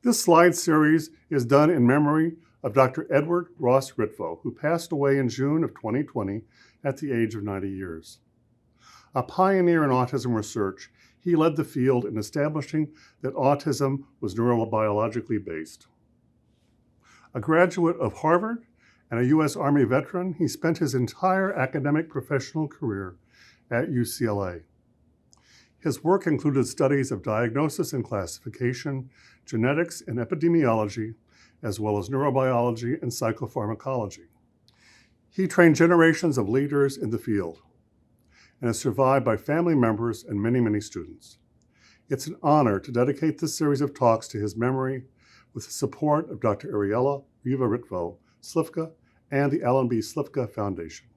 This slide series is done in memory of Dr. Edward Ross Ritvo, who passed away in June of 2020 at the age of 90 years. A pioneer in autism research, he led the field in establishing that autism was neurobiologically based. A graduate of Harvard and a U.S. Army veteran, he spent his entire academic professional career at UCLA. His work included studies of diagnosis and classification, genetics and epidemiology, as well as neurobiology and psychopharmacology. He trained generations of leaders in the field and is survived by family members and many, many students. It's an honor to dedicate this series of talks to his memory with the support of Dr. Ariella Riva Ritvo Slifka and the Alan B. Slifka Foundation.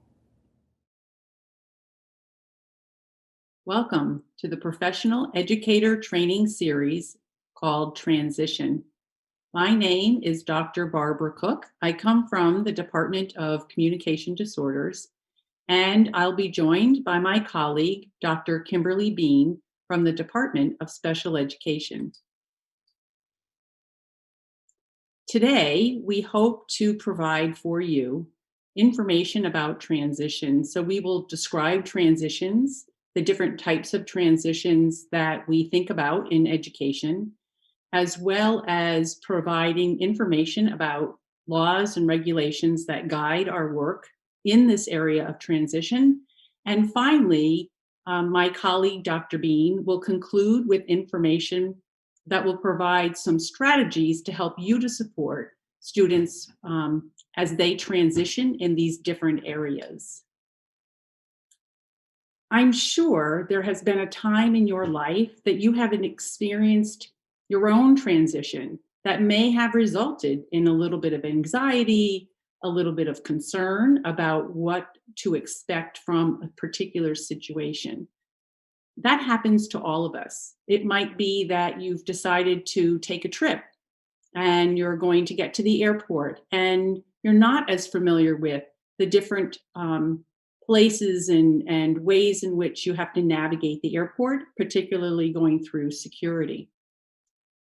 Welcome to the Professional Educator Training Series called Transition. My name is Dr. Barbara Cook. I come from the Department of Communication Disorders, and I'll be joined by my colleague, Dr. Kimberly Bean, from the Department of Special Education. Today, we hope to provide for you information about transition. So we will describe transitions, the different types of transitions that we think about in education, as well as providing information about laws and regulations that guide our work in this area of transition. And finally, my colleague, Dr. Bean, will conclude with information that will provide some strategies to help you to support students as they transition in these different areas. I'm sure there has been a time in your life that you haven't experienced your own transition that may have resulted in a little bit of anxiety, a little bit of concern about what to expect from a particular situation. That happens to all of us. It might be that you've decided to take a trip and you're going to get to the airport and you're not as familiar with the different places and ways in which you have to navigate the airport, particularly going through security.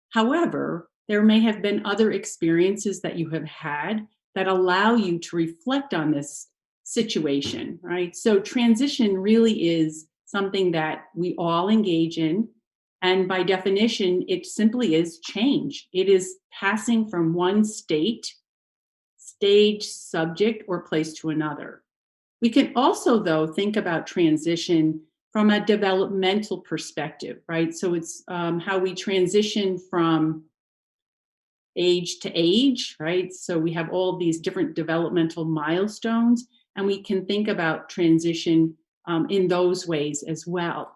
However, there may have been other experiences that you have had that allow you to reflect on this situation, right? So transition really is something that we all engage in. And by definition, it simply is change. It is passing from one state, stage, subject, or place to another. We can also, though, think about transition from a developmental perspective, right? So it's how we transition from age to age, right? So we have all these different developmental milestones, and we can think about transition in those ways as well.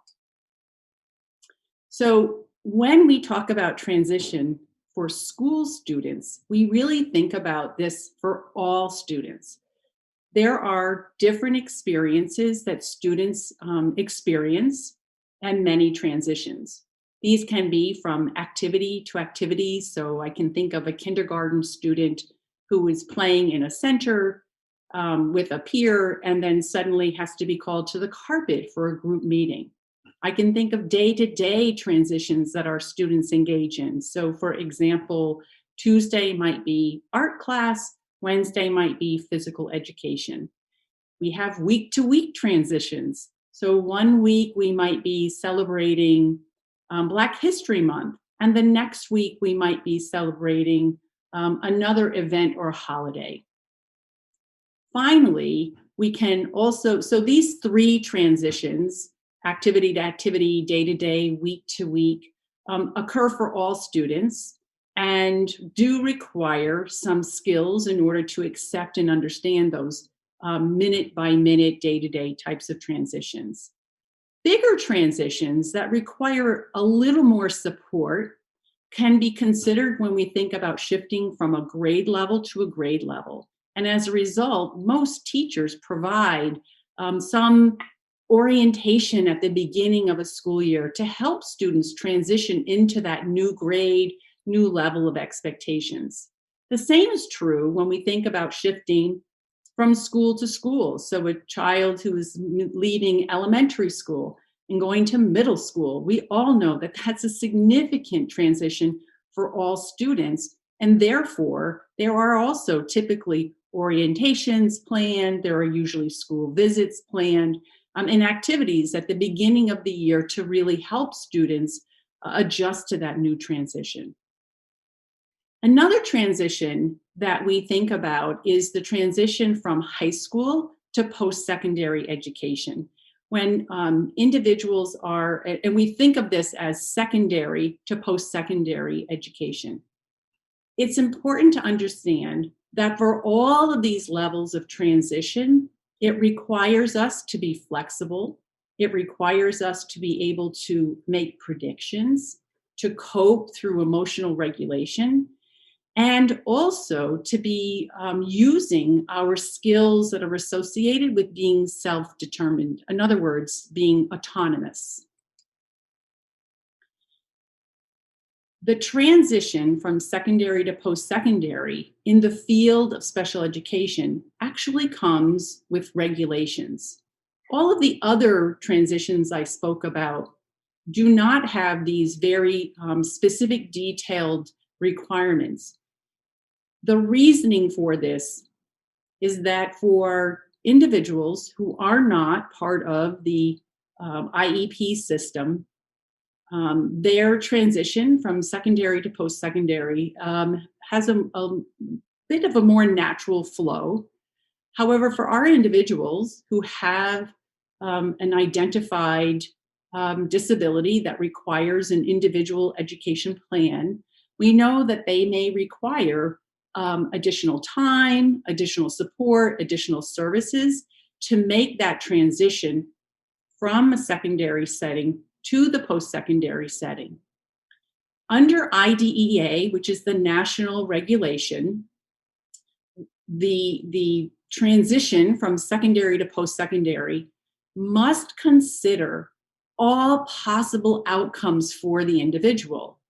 So when we talk about transition for school students, we really think about this for all students. There are different experiences that students experience and many transitions. These can be from activity to activity. So I can think of a kindergarten student who is playing in a center with a peer and then suddenly has to be called to the carpet for a group meeting. I can think of day-to-day transitions that our students engage in. So for example, Tuesday might be art class, Wednesday might be physical education. We have week-to-week transitions. So one week we might be celebrating Black History Month, and the next week we might be celebrating another event or holiday. Finally, we can also, so these three transitions, activity to activity, day to day, week to week, occur for all students and do require some skills in order to accept and understand those minute by minute, day to day types of transitions. Bigger transitions that require a little more support can be considered when we think about shifting from a grade level to a grade level. And as a result, most teachers provide some orientation at the beginning of a school year to help students transition into that new grade, new level of expectations. The same is true when we think about shifting from school to school. So a child who is leaving elementary school and going to middle school, we all know that that's a significant transition for all students. And therefore, there are also typically orientations planned, there are usually school visits planned, and activities at the beginning of the year to really help students adjust to that new transition. Another transition that we think about is the transition from high school to post-secondary education. When individuals are, and we think of this as secondary to post-secondary education. It's important to understand that for all of these levels of transition, it requires us to be flexible. It requires us to be able to make predictions, to cope through emotional regulation, and also to be using our skills that are associated with being self-determined. In other words, being autonomous. The transition from secondary to post-secondary in the field of special education actually comes with regulations. All of the other transitions I spoke about do not have these very specific, detailed requirements. The reasoning for this is that for individuals who are not part of the IEP system, their transition from secondary to post-secondary has a bit of a more natural flow. However, for our individuals who have an identified disability that requires an individual education plan, we know that they may require additional time, additional support, additional services to make that transition from a secondary setting to the post-secondary setting. Under IDEA, which is the national regulation, the transition from secondary to post-secondary must consider all possible outcomes for the individual.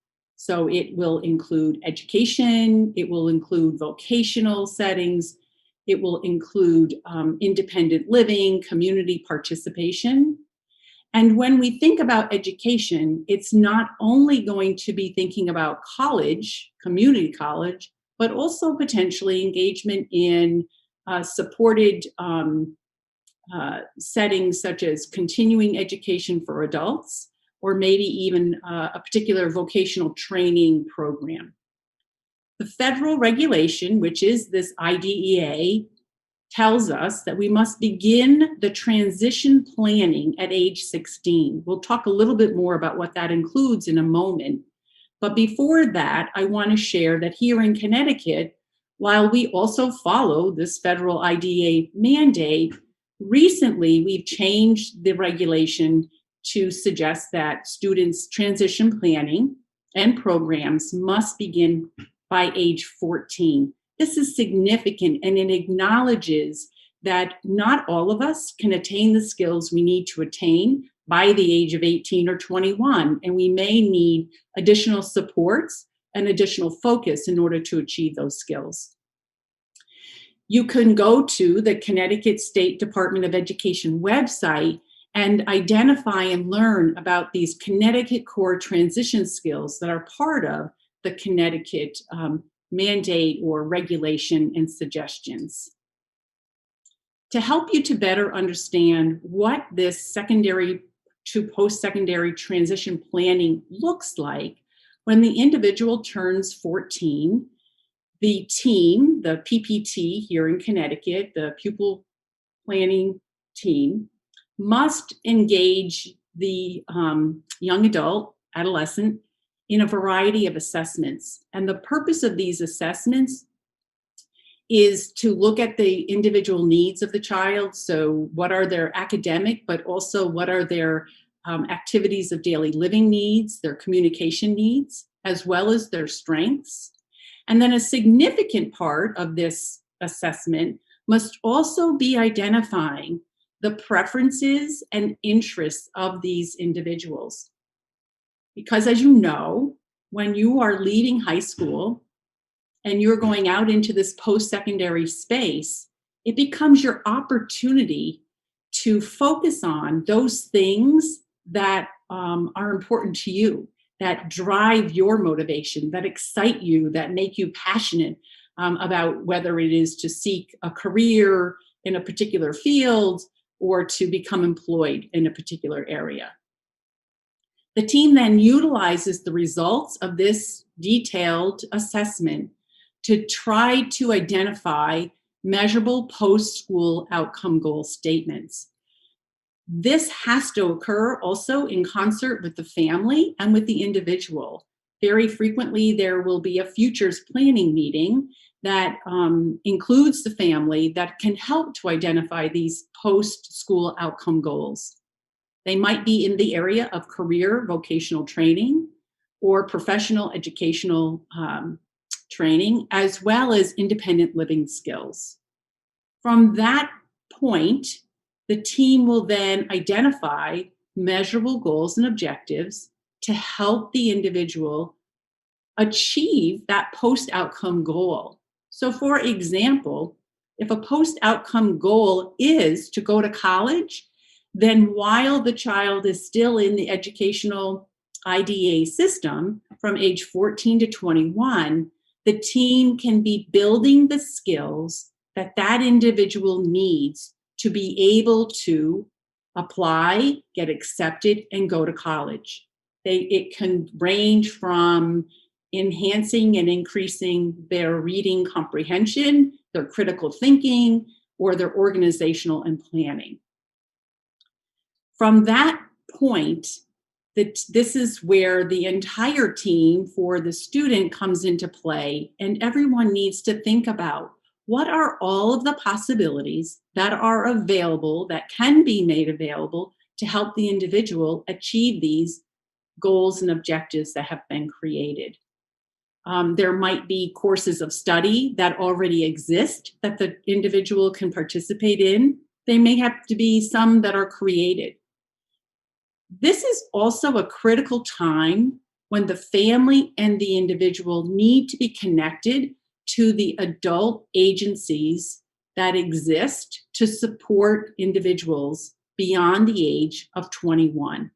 So it will include education, it will include vocational settings, it will include independent living, community participation. And when we think about education, it's not only going to be thinking about college, community college, but also potentially engagement in supported settings such as continuing education for adults, or maybe even a particular vocational training program. The federal regulation, which is this IDEA, tells us that we must begin the transition planning at age 16. We'll talk a little bit more about what that includes in a moment. But before that, I want to share that here in Connecticut, while we also follow this federal IDEA mandate, recently we've changed the regulation to suggest that students' transition planning and programs must begin by age 14. This is significant, and it acknowledges that not all of us can attain the skills we need to attain by the age of 18 or 21, and we may need additional supports and additional focus in order to achieve those skills. You can go to the Connecticut State Department of Education website and identify and learn about these Connecticut core transition skills that are part of the Connecticut mandate or regulation and suggestions. To help you to better understand what this secondary to post-secondary transition planning looks like, when the individual turns 14, the team, the PPT here in Connecticut, the pupil planning team, must engage the young adult, adolescent, in a variety of assessments. And the purpose of these assessments is to look at the individual needs of the child. So what are their academic, but also what are their activities of daily living needs, their communication needs, as well as their strengths. And then a significant part of this assessment must also be identifying the preferences and interests of these individuals. Because as you know, when you are leaving high school and you're going out into this post-secondary space, it becomes your opportunity to focus on those things that are important to you. that drive your motivation, that excite you, that make you passionate about whether it is to seek a career in a particular field or to become employed in a particular area. The team then utilizes the results of this detailed assessment to try to identify measurable post-school outcome goal statements. This has to occur also in concert with the family and with the individual. Very frequently, there will be a futures planning meeting that includes the family that can help to identify these post-school outcome goals. They might be in the area of career vocational training or professional educational training, as well as independent living skills. From that point, the team will then identify measurable goals and objectives to help the individual achieve that post-outcome goal. So, for example, if a post-outcome goal is to go to college, then while the child is still in the educational IDA system from age 14 to 21, the team can be building the skills that that individual needs to be able to apply, get accepted, and go to college. It can range from enhancing and increasing their reading comprehension, their critical thinking, or their organizational and planning. From that point, this is where the entire team for the student comes into play, and everyone needs to think about what are all of the possibilities that are available, that can be made available to help the individual achieve these goals and objectives that have been created. There might be courses of study that already exist that the individual can participate in. They may have to be some that are created. This is also a critical time when the family and the individual need to be connected to the adult agencies that exist to support individuals beyond the age of 21.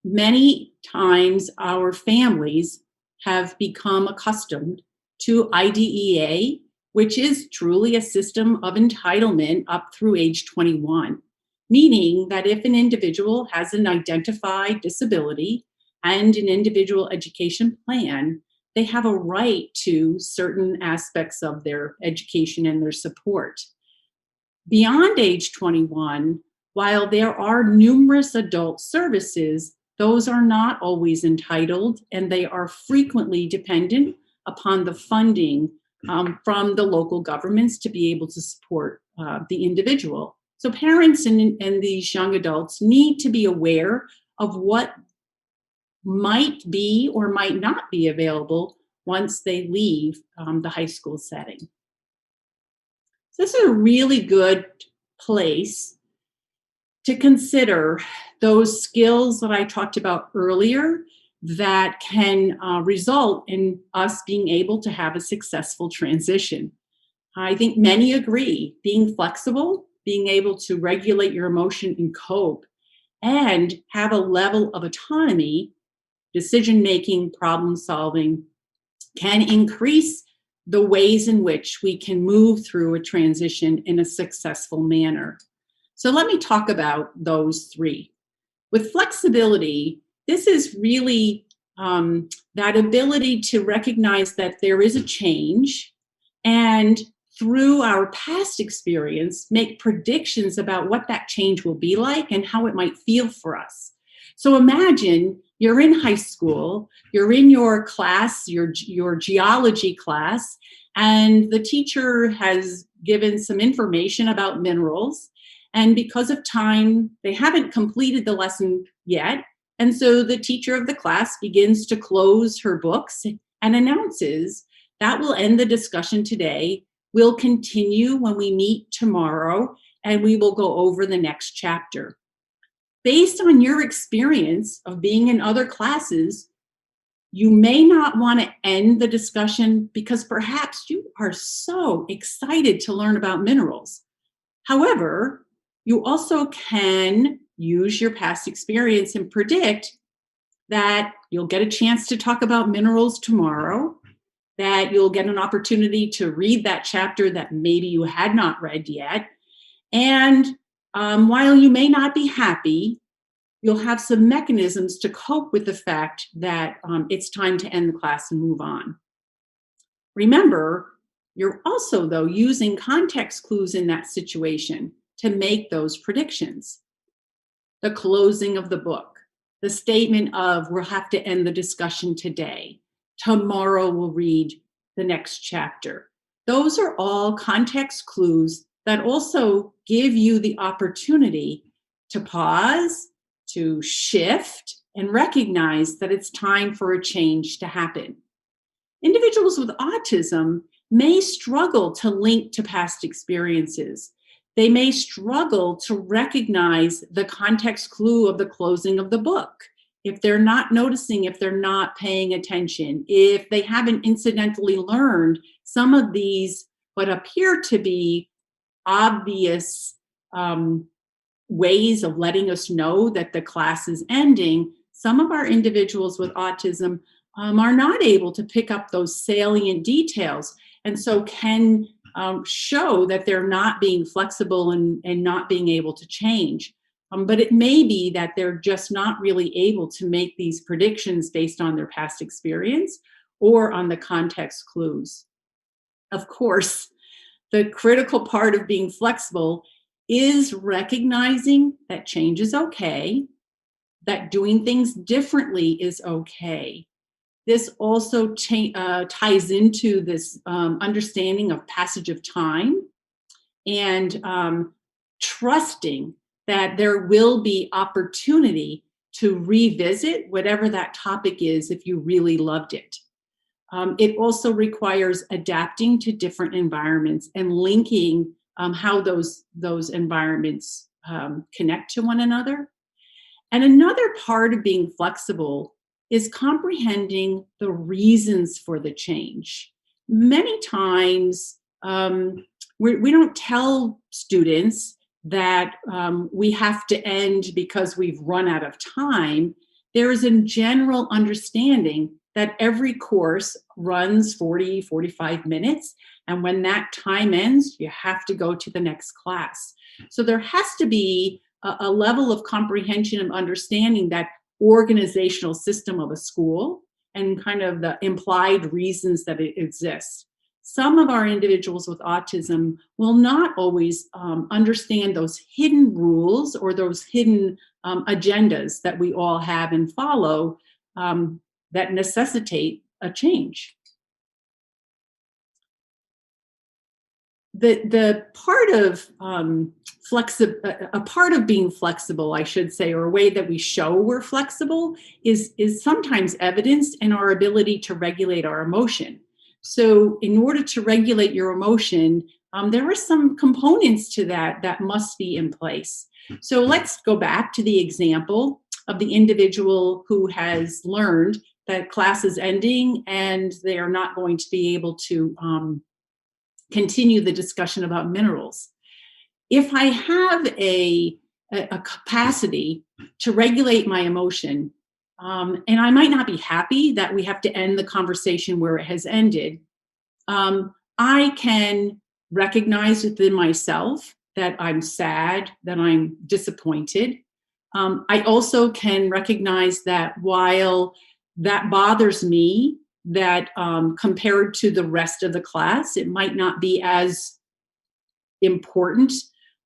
Many times our families have become accustomed to IDEA, which is truly a system of entitlement up through age 21, meaning that if an individual has an identified disability and an individual education plan, they have a right to certain aspects of their education and their support. Beyond age 21, while there are numerous adult services, those are not always entitled, and they are frequently dependent upon the funding from the local governments to be able to support the individual. So parents and these young adults need to be aware of what might be or might not be available once they leave the high school setting. So this is a really good place to consider those skills that I talked about earlier that can result in us being able to have a successful transition. I think many agree, being flexible, being able to regulate your emotion and cope, and have a level of autonomy, decision-making, problem-solving, can increase the ways in which we can move through a transition in a successful manner. So let me talk about those three. With flexibility, this is really that ability to recognize that there is a change, and through our past experience, make predictions about what that change will be like and how it might feel for us. So imagine you're in high school, you're in your class, your geology class, and the teacher has given some information about minerals. And because of time, they haven't completed the lesson yet. And so the teacher of the class begins to close her books and announces that will end the discussion today. We'll continue when we meet tomorrow, and we will go over the next chapter. Based on your experience of being in other classes, you may not want to end the discussion because perhaps you are so excited to learn about minerals. However, you also can use your past experience and predict that you'll get a chance to talk about minerals tomorrow, that you'll get an opportunity to read that chapter that maybe you had not read yet. And while you may not be happy, you'll have some mechanisms to cope with the fact that it's time to end the class and move on. Remember, you're also, though, using context clues in that situation to make those predictions. The closing of the book, the statement of, we'll have to end the discussion today. Tomorrow we'll read the next chapter. Those are all context clues that also give you the opportunity to pause, to shift, and recognize that it's time for a change to happen. Individuals with autism may struggle to link to past experiences. They may struggle to recognize the context clue of the closing of the book. If they're not noticing, if they're not paying attention, if they haven't incidentally learned some of these, what appear to be obvious ways of letting us know that the class is ending, some of our individuals with autism are not able to pick up those salient details, and so can show that they're not being flexible and not being able to change. But it may be that they're just not really able to make these predictions based on their past experience or on the context clues. Of course, the critical part of being flexible is recognizing that change is okay, that doing things differently is okay. This also ties into this understanding of passage of time and trusting that there will be opportunity to revisit whatever that topic is if you really loved it. It also requires adapting to different environments and linking how those environments connect to one another. And another part of being flexible is comprehending the reasons for the change. Many times, we don't tell students that we have to end because we've run out of time. There is a general understanding that every course runs 40, 45 minutes. And when that time ends, you have to go to the next class. So there has to be a level of comprehension and understanding that organizational system of a school and kind of the implied reasons that it exists. Some of our individuals with autism will not always understand those hidden rules or those hidden agendas that we all have and follow that necessitate a change. The part of a part of being flexible, I should say, or a way that we show we're flexible is sometimes evidenced in our ability to regulate our emotion. So in order to regulate your emotion, there are some components to that must be in place. So let's go back to the example of the individual who has learned that class is ending and they are not going to be able to continue the discussion about minerals. If I have a capacity to regulate my emotion, and I might not be happy that we have to end the conversation where it has ended, I can recognize within myself that I'm sad, that I'm disappointed. I also can recognize that while that bothers me, that compared to the rest of the class, it might not be as important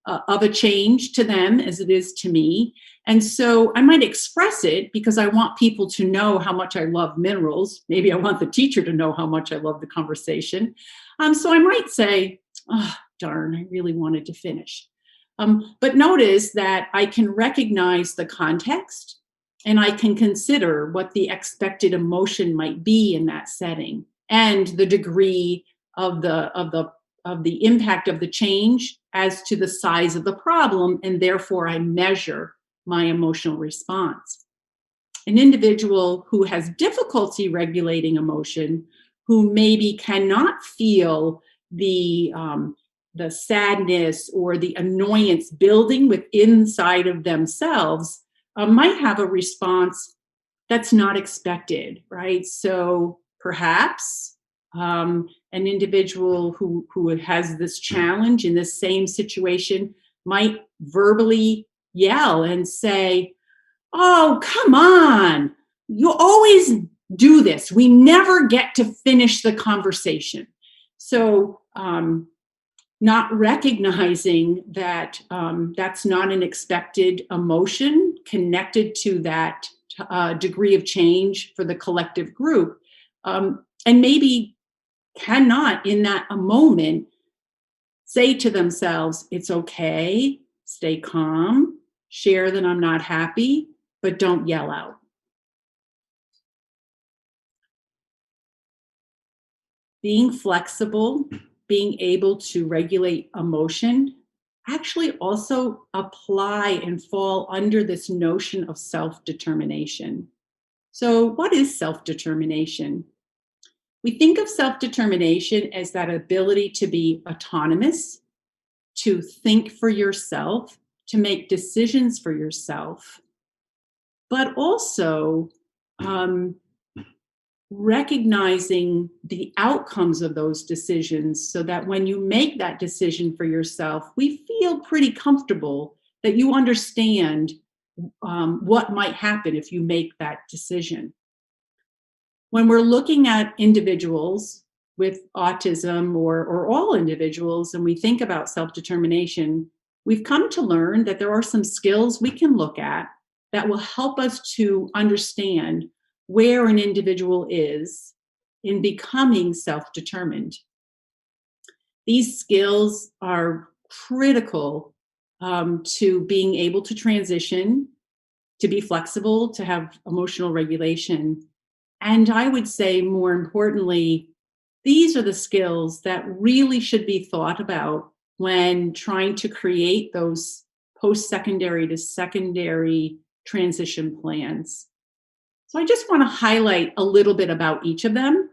of a change to them as it is to me. And so I might express it because I want people to know how much I love minerals. Maybe I want the teacher to know how much I love the conversation. So I might say, oh, darn, I really wanted to finish. But notice that I can recognize the context and I can consider what the expected emotion might be in that setting and the degree of the impact of the change as to the size of the problem, and therefore I measure my emotional response. An individual who has difficulty regulating emotion, who maybe cannot feel the sadness or the annoyance building inside of themselves, might have a response that's not expected, right? So perhaps an individual who has this challenge in this same situation might verbally yell and say, "Oh, come on. You always do this. We never get to finish the conversation." So, not recognizing that that's not an expected emotion connected to that degree of change for the collective group, and maybe cannot in that a moment say to themselves, "It's okay, stay calm, share that I'm not happy, but don't yell out." Being flexible, being able to regulate emotion, actually also apply and fall under this notion of self-determination. So, what is self-determination? We think of self-determination as that ability to be autonomous, to think for yourself, to make decisions for yourself, but also recognizing the outcomes of those decisions so that when you make that decision for yourself, we feel pretty comfortable that you understand what might happen if you make that decision. When we're looking at individuals with autism or all individuals, and we think about self-determination, we've come to learn that there are some skills we can look at that will help us to understand where an individual is in becoming self-determined. These skills are critical to being able to transition, to be flexible, to have emotional regulation. And I would say, more importantly, these are the skills that really should be thought about when trying to create those post-secondary to secondary transition plans. So I just want to highlight a little bit about each of them.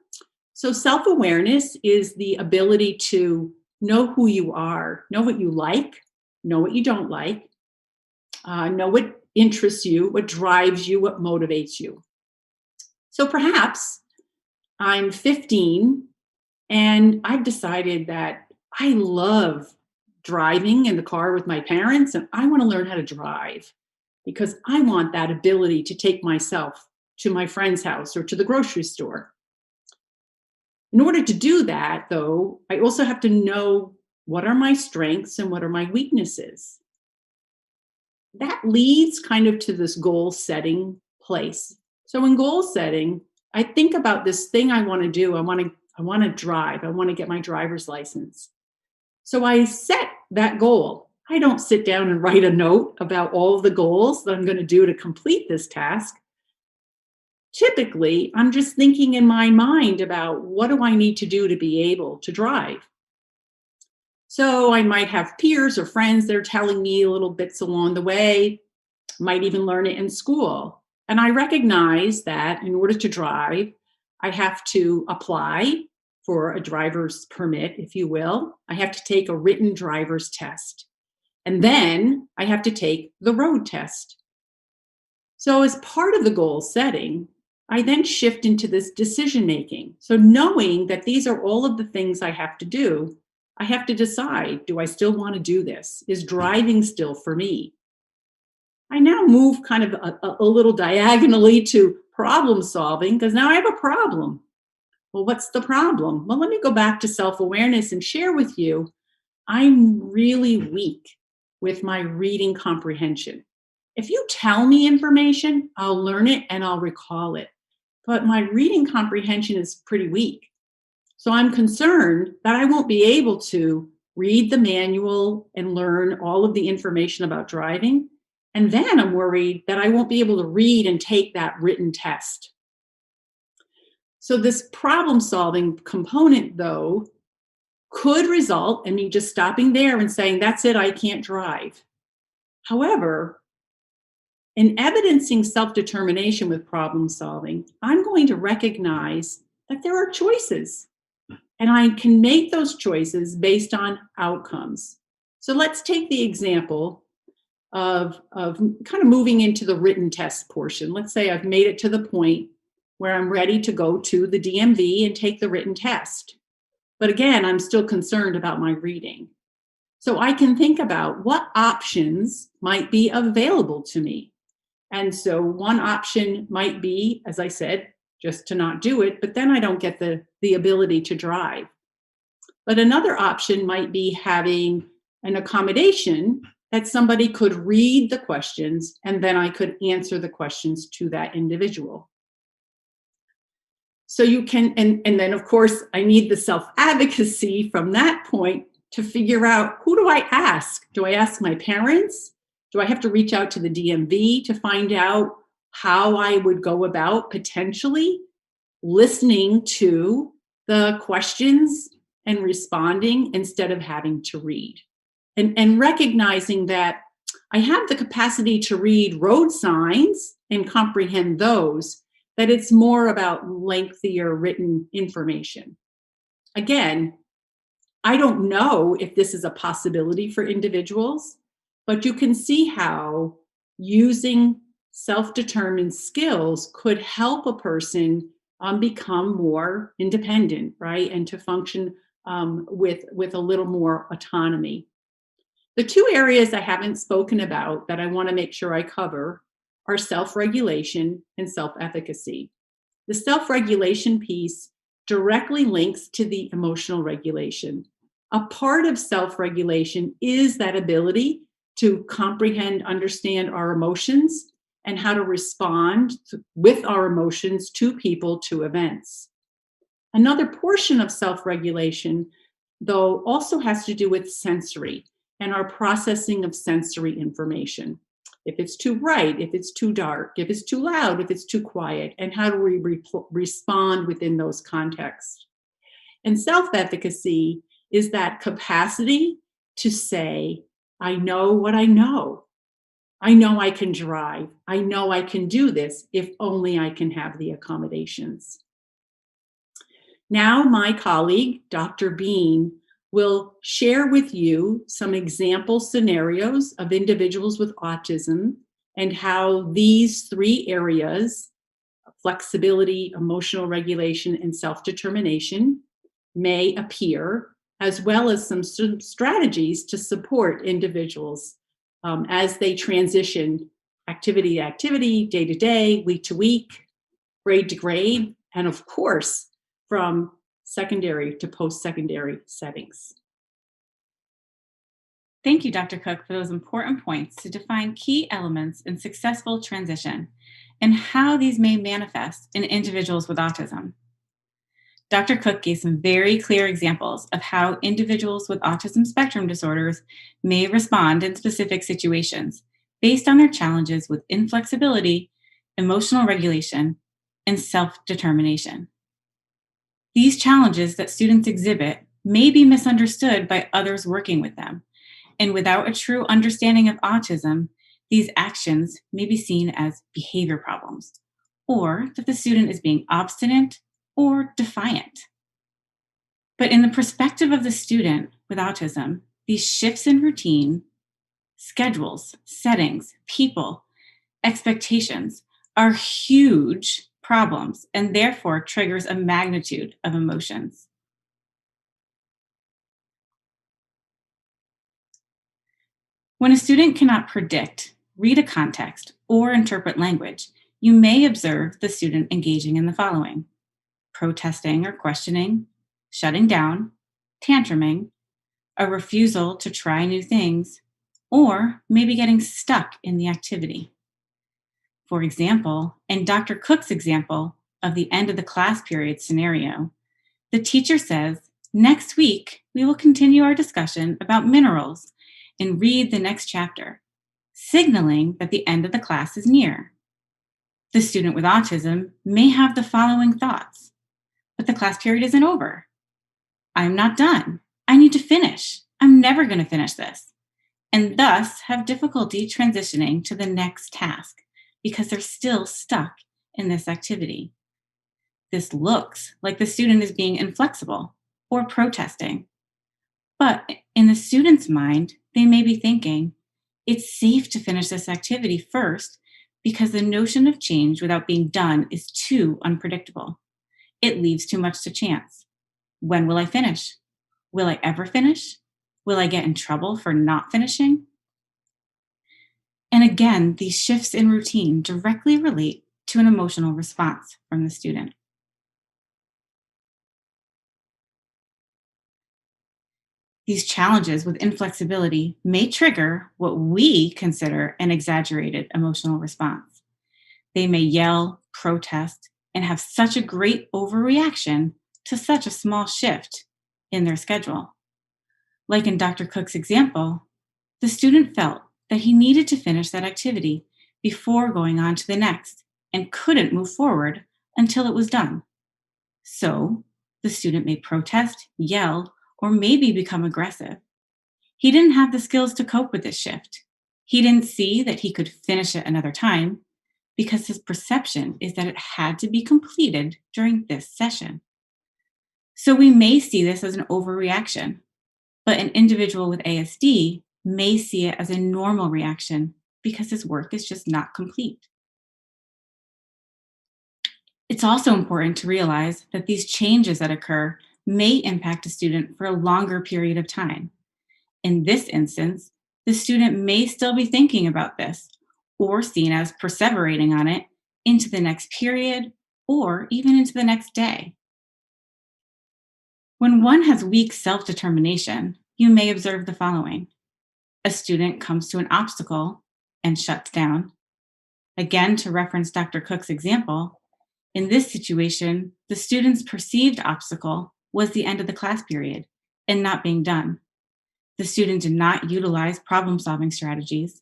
So self-awareness is the ability to know who you are, know what you like, know what you don't like, know what interests you, what drives you, what motivates you. So perhaps I'm 15 and I've decided that I love driving in the car with my parents and I want to learn how to drive because I want that ability to take myself to my friend's house or to the grocery store. In order to do that, though, I also have to know what are my strengths and what are my weaknesses. That leads kind of to this goal setting place. So in goal setting, I think about this thing I want to do. I want to drive. I want to get my driver's license. So I set that goal. I don't sit down and write a note about all of the goals that I'm going to do to complete this task. Typically, I'm just thinking in my mind about what do I need to do to be able to drive. So I might have peers or friends that are telling me little bits along the way, might even learn it in school. And I recognize that in order to drive, I have to apply for a driver's permit, if you will. I have to take a written driver's test. And then I have to take the road test. So as part of the goal setting, I then shift into this decision making. So knowing that these are all of the things I have to do, I have to decide, do I still want to do this? Is driving still for me? I now move kind of a little diagonally to problem solving because now I have a problem. Well, what's the problem? Well, let me go back to self-awareness and share with you, I'm really weak with my reading comprehension. If you tell me information, I'll learn it and I'll recall it. But my reading comprehension is pretty weak. So I'm concerned that I won't be able to read the manual and learn all of the information about driving. And then I'm worried that I won't be able to read and take that written test. So this problem solving component, though, could result in me just stopping there and saying, that's it, I can't drive. However, in evidencing self-determination with problem solving, I'm going to recognize that there are choices. And I can make those choices based on outcomes. So let's take the example of kind of moving into the written test portion. Let's say I've made it to the point where I'm ready to go to the DMV and take the written test. But again, I'm still concerned about my reading. So I can think about what options might be available to me. And so one option might be, as I said, just to not do it, but then I don't get the ability to drive. But another option might be having an accommodation that somebody could read the questions and then I could answer the questions to that individual. So you can, and then of course, I need the self-advocacy from that point to figure out, who do I ask? Do I ask my parents? Do I have to reach out to the DMV to find out how I would go about potentially listening to the questions and responding instead of having to read? And recognizing that I have the capacity to read road signs and comprehend those, that it's more about lengthier written information. Again, I don't know if this is a possibility for individuals, but you can see how using self-determined skills could help a person become more independent, right? And to function with a little more autonomy. The two areas I haven't spoken about that I want to make sure I cover are self-regulation and self-efficacy. The self-regulation piece directly links to the emotional regulation. A part of self-regulation is that ability to comprehend, understand our emotions, and how to respond with our emotions to people, to events. Another portion of self-regulation, though, also has to do with sensory and our processing of sensory information. If it's too bright, if it's too dark, if it's too loud, if it's too quiet, and how do we respond within those contexts? And self-efficacy is that capacity to say, I know what I know. I know I can drive. I know I can do this if only I can have the accommodations. Now, my colleague, Dr. Bean, will share with you some example scenarios of individuals with autism and how these three areas, flexibility, emotional regulation, and self-determination, may appear, as well as some strategies to support individuals as they transition activity to activity, day to day, week to week, grade to grade, and of course, from secondary to post-secondary settings. Thank you, Dr. Cook, for those important points to define key elements in successful transition and how these may manifest in individuals with autism. Dr. Cook gave some very clear examples of how individuals with autism spectrum disorders may respond in specific situations based on their challenges with inflexibility, emotional regulation, and self-determination. These challenges that students exhibit may be misunderstood by others working with them, and without a true understanding of autism, these actions may be seen as behavior problems, or that the student is being obstinate or defiant. But in the perspective of the student with autism, these shifts in routine, schedules, settings, people, expectations are huge problems and therefore triggers a magnitude of emotions. When a student cannot predict, read a context, or interpret language, you may observe the student engaging in the following: protesting or questioning, shutting down, tantruming, a refusal to try new things, or maybe getting stuck in the activity. For example, in Dr. Cook's example of the end of the class period scenario, the teacher says, "Next week, we will continue our discussion about minerals and read the next chapter," signaling that the end of the class is near. The student with autism may have the following thoughts: "But the class period isn't over. I'm not done. I need to finish. I'm never going to finish this," and thus have difficulty transitioning to the next task because they're still stuck in this activity. This looks like the student is being inflexible or protesting. But in the student's mind, they may be thinking, It's safe to finish this activity first because the notion of change without being done is too unpredictable. It leaves too much to chance. When will I finish? Will I ever finish? Will I get in trouble for not finishing? And again, these shifts in routine directly relate to an emotional response from the student. These challenges with inflexibility may trigger what we consider an exaggerated emotional response. They may yell, protest, and have such a great overreaction to such a small shift in their schedule. Like in Dr. Cook's example, the student felt that he needed to finish that activity before going on to the next and couldn't move forward until it was done. So the student may protest, yell, or maybe become aggressive. He didn't have the skills to cope with this shift. He didn't see that he could finish it another time because his perception is that it had to be completed during this session. So we may see this as an overreaction, but an individual with ASD may see it as a normal reaction because his work is just not complete. It's also important to realize that these changes that occur may impact a student for a longer period of time. In this instance, the student may still be thinking about this or seen as perseverating on it into the next period or even into the next day. When one has weak self-determination, you may observe the following. A student comes to an obstacle and shuts down. Again, to reference Dr. Cook's example, in this situation, the student's perceived obstacle was the end of the class period and not being done. The student did not utilize problem-solving strategies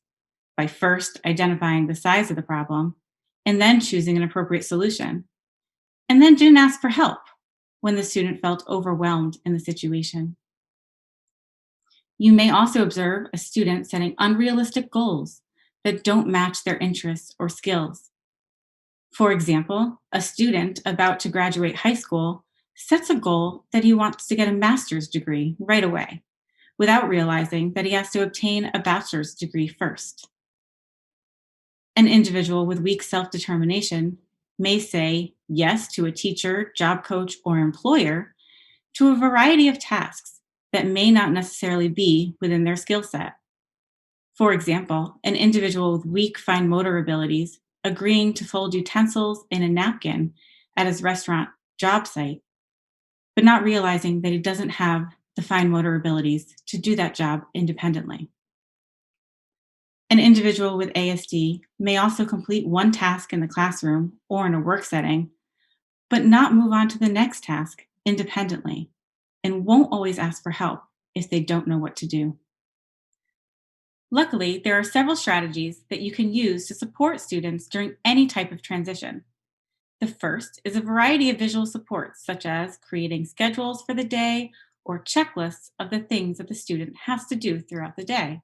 by first identifying the size of the problem and then choosing an appropriate solution, and then didn't ask for help when the student felt overwhelmed in the situation. You may also observe a student setting unrealistic goals that don't match their interests or skills. For example, a student about to graduate high school sets a goal that he wants to get a master's degree right away, without realizing that he has to obtain a bachelor's degree first. An individual with weak self-determination may say yes to a teacher, job coach, or employer to a variety of tasks that may not necessarily be within their skill set. For example, an individual with weak fine motor abilities agreeing to fold utensils in a napkin at his restaurant job site, but not realizing that he doesn't have the fine motor abilities to do that job independently. An individual with ASD may also complete one task in the classroom or in a work setting, but not move on to the next task independently and won't always ask for help if they don't know what to do. Luckily, there are several strategies that you can use to support students during any type of transition. The first is a variety of visual supports, such as creating schedules for the day or checklists of the things that the student has to do throughout the day.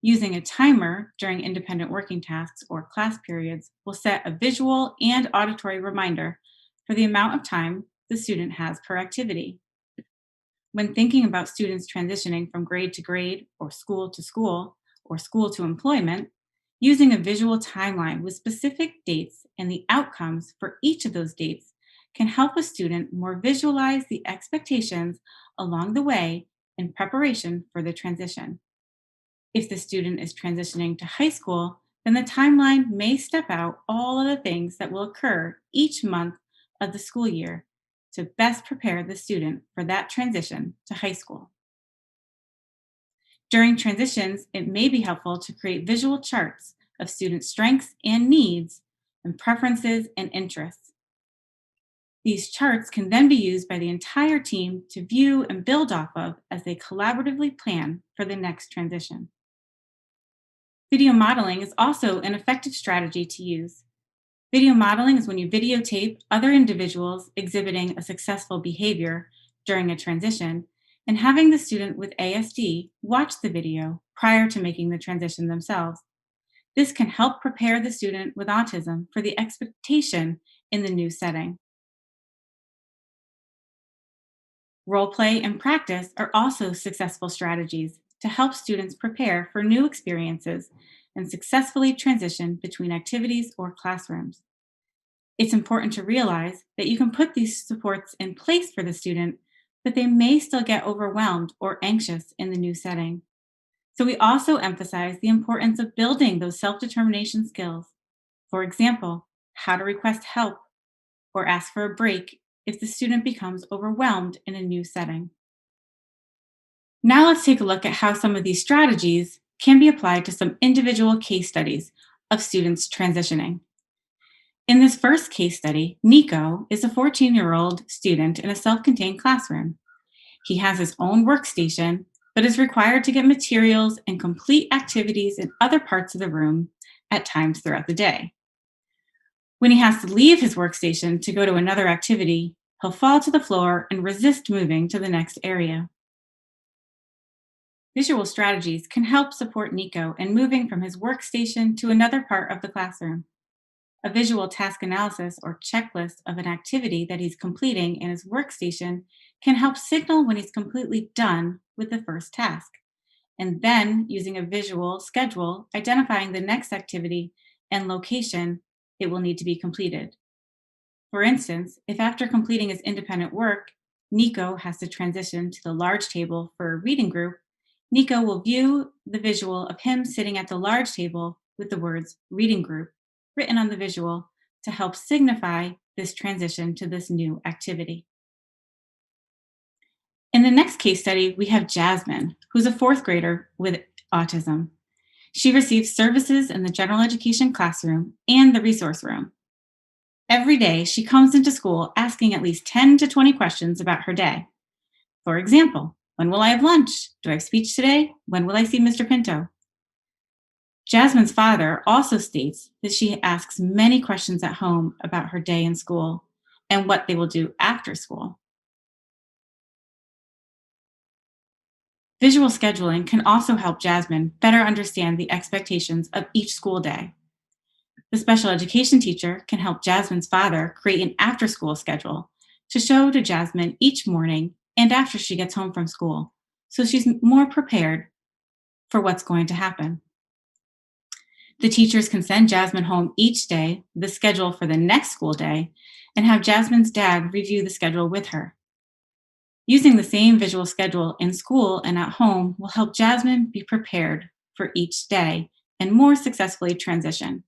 Using a timer during independent working tasks or class periods will set a visual and auditory reminder for the amount of time the student has per activity. When thinking about students transitioning from grade to grade or school to employment, using a visual timeline with specific dates and the outcomes for each of those dates can help a student more visualize the expectations along the way in preparation for the transition. If the student is transitioning to high school, then the timeline may step out all of the things that will occur each month of the school year to best prepare the student for that transition to high school. During transitions, it may be helpful to create visual charts of student strengths and needs and preferences and interests. These charts can then be used by the entire team to view and build off of as they collaboratively plan for the next transition. Video modeling is also an effective strategy to use. Video modeling is when you videotape other individuals exhibiting a successful behavior during a transition and having the student with ASD watch the video prior to making the transition themselves. This can help prepare the student with autism for the expectation in the new setting. Role play and practice are also successful strategies to help students prepare for new experiences and successfully transition between activities or classrooms. It's important to realize that you can put these supports in place for the student, but they may still get overwhelmed or anxious in the new setting. So we also emphasize the importance of building those self-determination skills. For example, how to request help or ask for a break if the student becomes overwhelmed in a new setting. Now let's take a look at how some of these strategies can be applied to some individual case studies of students transitioning. In this first case study, Nico is a 14-year-old student in a self-contained classroom. He has his own workstation, but is required to get materials and complete activities in other parts of the room at times throughout the day. When he has to leave his workstation to go to another activity, he'll fall to the floor and resist moving to the next area. Visual strategies can help support Nico in moving from his workstation to another part of the classroom. A visual task analysis or checklist of an activity that he's completing in his workstation can help signal when he's completely done with the first task, and then using a visual schedule identifying the next activity and location it will need to be completed. For instance, if after completing his independent work, Nico has to transition to the large table for a reading group, Nico will view the visual of him sitting at the large table with the words reading group written on the visual to help signify this transition to this new activity. In the next case study, we have Jasmine, who's a 4th grader with autism. She receives services in the general education classroom and the resource room. Every day, she comes into school asking at least 10 to 20 questions about her day. For example, when will I have lunch? Do I have speech today? When will I see Mr. Pinto? Jasmine's father also states that she asks many questions at home about her day in school and what they will do after school. Visual scheduling can also help Jasmine better understand the expectations of each school day. The special education teacher can help Jasmine's father create an after-school schedule to show to Jasmine each morning and after she gets home from school, so she's more prepared for what's going to happen. The teachers can send Jasmine home each day the schedule for the next school day and have Jasmine's dad review the schedule with her. Using the same visual schedule in school and at home will help Jasmine be prepared for each day and more successfully transition.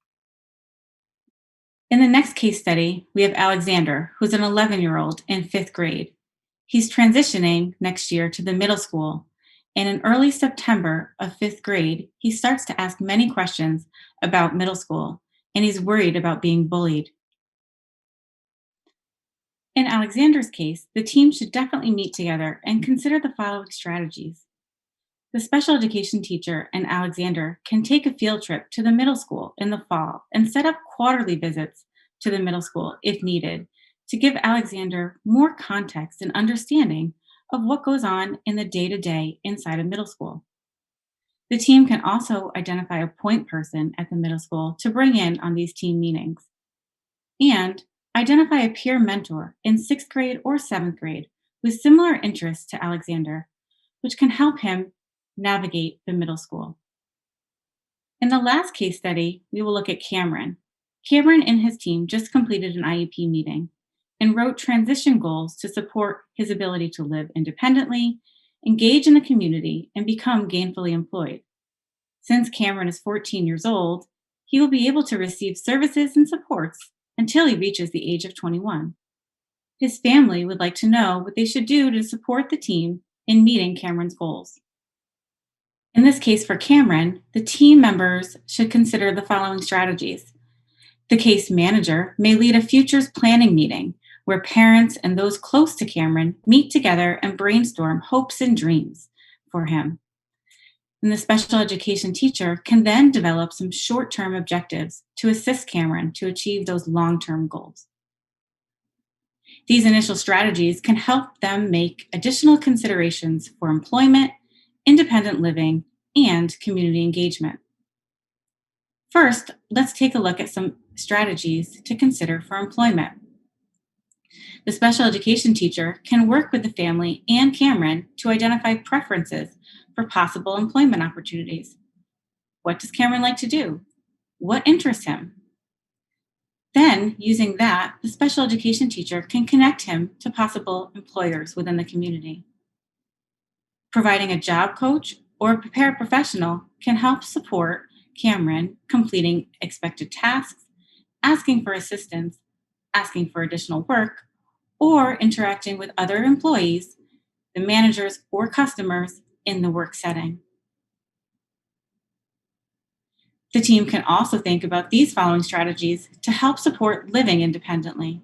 In the next case study, we have Alexander, who's an 11-year-old in 5th grade. He's transitioning next year to the middle school, and in early September of 5th grade, he starts to ask many questions about middle school, and he's worried about being bullied. In Alexander's case, the team should definitely meet together and consider the following strategies. The special education teacher and Alexander can take a field trip to the middle school in the fall and set up quarterly visits to the middle school if needed to give Alexander more context and understanding of what goes on in the day-to-day inside of middle school. The team can also identify a point person at the middle school to bring in on these team meetings, and identify a peer mentor in 6th grade or 7th grade with similar interests to Alexander, which can help him navigate the middle school. In the last case study, we will look at Cameron. Cameron and his team just completed an IEP meeting and wrote transition goals to support his ability to live independently, engage in the community, and become gainfully employed. Since Cameron is 14 years old, he will be able to receive services and supports until he reaches the age of 21. His family would like to know what they should do to support the team in meeting Cameron's goals. In this case for Cameron, the team members should consider the following strategies. The case manager may lead a futures planning meeting where parents and those close to Cameron meet together and brainstorm hopes and dreams for him. And the special education teacher can then develop some short-term objectives to assist Cameron to achieve those long-term goals. These initial strategies can help them make additional considerations for employment, independent living, and community engagement. First, let's take a look at some strategies to consider for employment. The special education teacher can work with the family and Cameron to identify preferences for possible employment opportunities. What does Cameron like to do? What interests him? Then, using that, the special education teacher can connect him to possible employers within the community. Providing a job coach or a paraprofessional can help support Cameron completing expected tasks, asking for assistance, asking for additional work, or interacting with other employees, the managers, or customers in the work setting. The team can also think about these following strategies to help support living independently.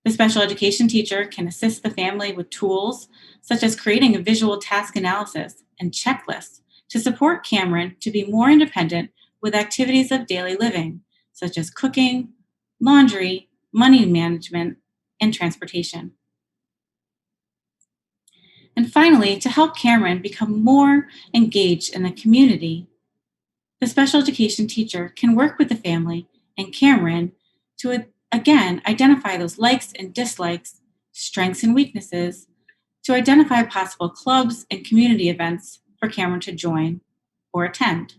The special education teacher can assist the family with tools such as creating a visual task analysis and checklists to support Cameron to be more independent with activities of daily living, such as cooking, laundry, money management, and transportation. And finally, to help Cameron become more engaged in the community, the special education teacher can work with the family and Cameron to, again, identify those likes and dislikes, strengths and weaknesses, to identify possible clubs and community events for Cameron to join or attend.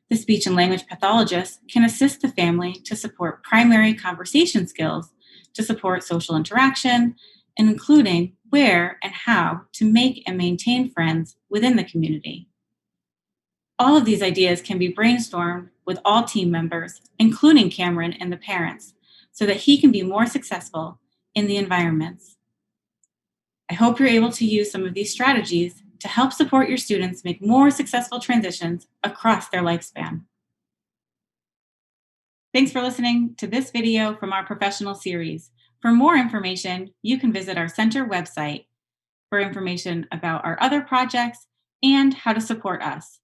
The speech and language pathologist can assist the family to support primary conversation skills, to support social interaction, and including where and how to make and maintain friends within the community. All of these ideas can be brainstormed with all team members, including Cameron and the parents, so that he can be more successful in the environments. I hope you're able to use some of these strategies to help support your students make more successful transitions across their lifespan. Thanks for listening to this video from our professional series. For more information, you can visit our center website for information about our other projects and how to support us.